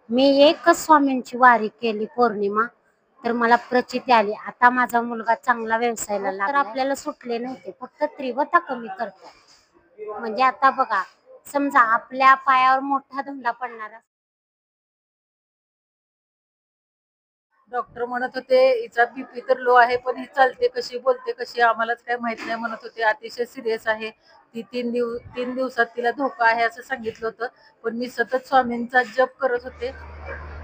मी एकच स्वामींची वारी केली पौर्णिमा, तर मला प्रचिती आली. आता माझा मुलगा चांगला व्यवसायाला लागला. तर आपल्याला सुटले नव्हते, फक्त तीव्रता कमी करतो. म्हणजे आता बघा, समजा आपल्या पायावर मोठा धोंडा पडणारा डॉक्टर म्हणत होते हिचा बीपी तर लो आहे, पण ही चालते कशी बोलते कशी आम्हालाच काय माहित नाही म्हणत होते. अतिशय सिरियस आहे ती. 3 दिवसात तिला धोका आहे असं सांगितलं होतं. पण मी सतत स्वामींचा जप करत होते.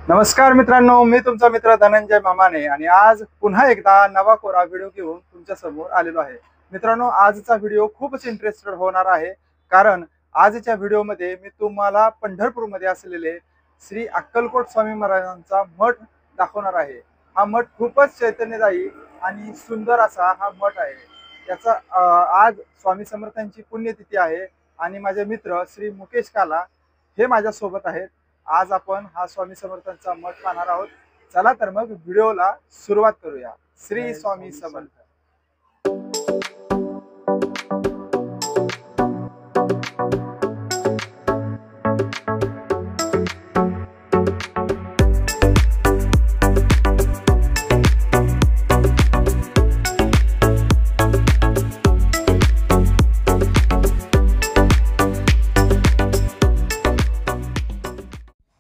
नमस्कार मित्रांनो, मी तुमचा मित्र धनंजय मामाने आणि आज पुन्हा एकदा नवा कोरा व्हिडिओ घेऊन तुमच्या समोर आलेलो आहे. मित्रांनो, आजचा व्हिडिओ खूपच इंटरेस्टेड होणार आहे, कारण आजच्या व्हिडिओमध्ये मी तुम्हाला पंढरपूरमध्ये असलेले श्री अक्कलकोट स्वामी महाराजांचा मठ दाखवणार आहे. हा मठ खूपच चैतन्यदायी आणि सुंदर असा हा मठ आहे. याचा आज स्वामी समर्थांची पुण्यतिथी आहे आणि माझे मित्र श्री मुकेश काला हे माझ्या सोबत आहेत. आज आपण हा स्वामी समर्थांचा मठ पाहणार आहोत. चला तर मग व्हिडिओला सुरुवात करूया. श्री स्वामी समर्थ.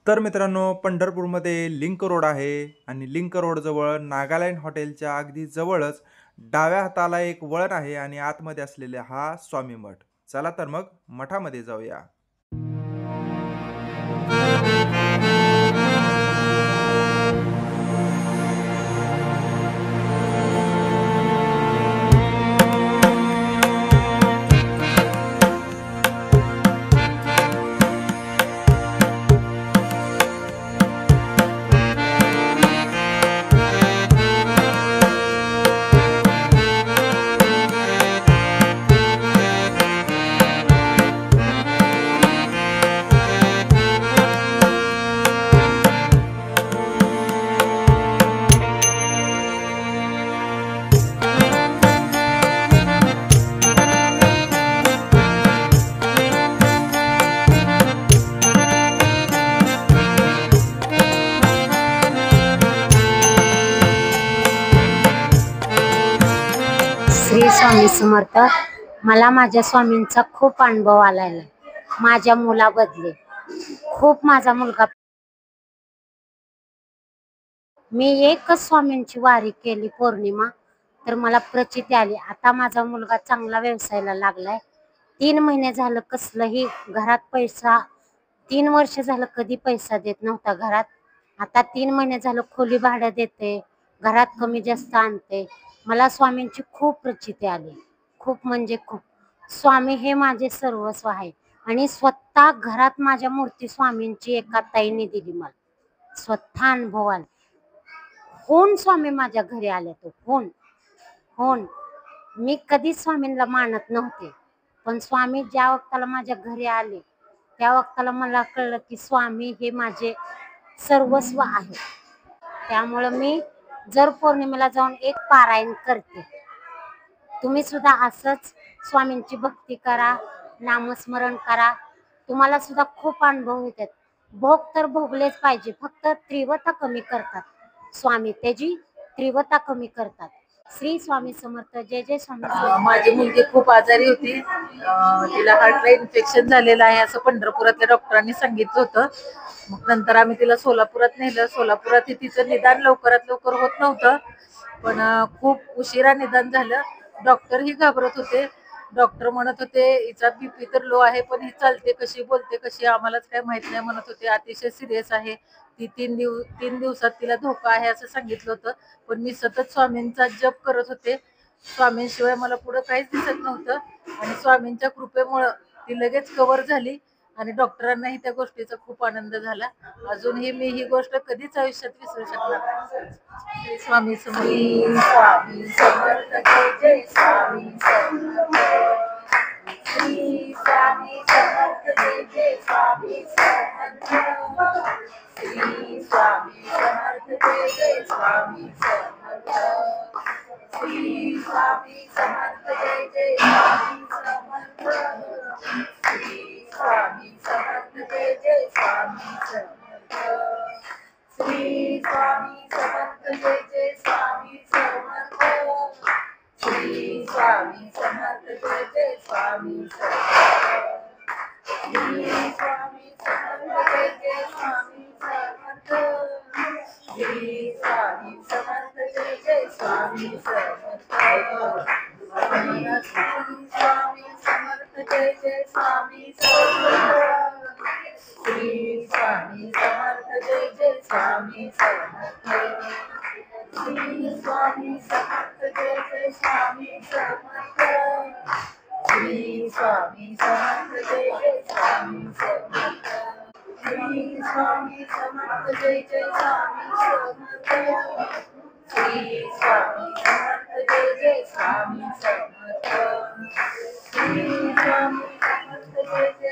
तर मित्रांनो, पंढरपूरमध्ये लिंक रोड आहे आणि लिंक रोड जवळ नागालँड हॉटेलच्या अगदी जवळच डाव्या हाताला एक वळण आहे आणि आतमध्ये असलेले हा स्वामी मठ. चला तर मग मठामध्ये जाऊया. श्री स्वामी समर्थ. मला माझ्या स्वामींचा खूप अनुभव आलाय. माझ्या मुलाबद्दल खूप माझा मुलगा. मी एकच स्वामींची वारी केली पौर्णिमा, तर मला प्रचिती आली. आता माझा मुलगा चांगला व्यवसायाला लागलाय. 3 महिने झालं कसलंही घरात पैसा, 3 वर्ष झालं कधी पैसा देत नव्हता घरात. आता 3 महिने झालं खोली भाडं देते, घरात कमी जास्त आणते. मला स्वामींची खूप प्रचिती आली, खूप म्हणजे खूप. स्वामी हे माझे सर्वस्व आहे आणि स्वतः घरात माझ्या मूर्ती स्वामींची एका ताईने दिली मला. स्वतः अनुभव आला. होऊन स्वामी माझ्या घरी आले. तो होऊन मी कधीच स्वामींना मानत नव्हते, पण स्वामी ज्या वक्ताला माझ्या घरी आले त्या वक्ताला मला कळलं की स्वामी हे माझे सर्वस्व आहे. त्यामुळं मी जर पौर्णिमेला जाऊन एक पारायण करते. तुम्ही सुद्धा असंच स्वामींची भक्ती करा, नामस्मरण करा. तुम्हाला सुद्धा खूप अनुभव येतात. भोग तर भोगलेच पाहिजे, फक्त तीव्रता कमी करतात स्वामी, त्याची तीव्रता कमी करतात. श्री स्वामी समर्थ. जय जय स्वामी समर्थ. माझी मुलगी खूप आजारी होती. तिला हार्टला इन्फेक्शन झालेलं आहे असं पंढरपुरातल्या डॉक्टरांनी सांगितलं होतं. मग नंतर आम्ही तिला सोलापुरात नेलं. सोलापुरात तिचं निदान लवकरात लवकर होत नव्हतं, पण खूप उशिरा निदान झालं. डॉक्टरही घाबरत होते. डॉक्टर म्हणत होते हिचा बीपी तर लो आहे, पण ही चालते कशी बोलते कशी आम्हालाच काय माहित नाही म्हणत होते. अतिशय सिरियस आहे ती. 3 दिवसात तिला धोका आहे असं सांगितलं होतं. पण मी सतत स्वामींचा जप करत होते. स्वामींशिवाय मला पुढं काहीच दिसत नव्हतं आणि स्वामींच्या कृपेमुळं ती लगेच कव्हर झाली आणि डॉक्टरांनाही त्या गोष्टीचा खूप आनंद झाला. अजूनही मी ही गोष्ट कधीच आयुष्यात विसरू शकणार नाही. स्वामी समर्थ. स्वामी समर्थ. जय स्वामी समर्थ. श्री स्वामी समर्थ. जय स्वामी समर्थ. श्री स्वामी समर्थ. जय स्वामी समर्थ. श्री स्वामी समर्थ. जय स्वामी समर्थ. श्री स्वामी समर्थ. जय स्वामी समर्थ. श्री स्वामी समर्थ जय जय स्वामी समर्थ श्री स्वामी समर्थ जय जय स्वामी समर्थ श्री स्वामी समर्थ जय जय स्वामी समर्थ श्री स्वामी समर्थ जय जय स्वामी समर्थ श्री स्वामी समर्थ जय जय स्वामी समर्थ श्री स्वामी समर्थ जय जय स्वामी समर्थ श्री स्वामी समर्थ जय जय स्वामी समर्थ श्री स्वामी समर्थ जय जय स्वामी समर्थ श्री स्वामी समर्थ जय जय स्वामी समर्थ श्री स्वामी समर्थ जय जय स्वामी समर्थ श्री स्वामी समर्थ जय जय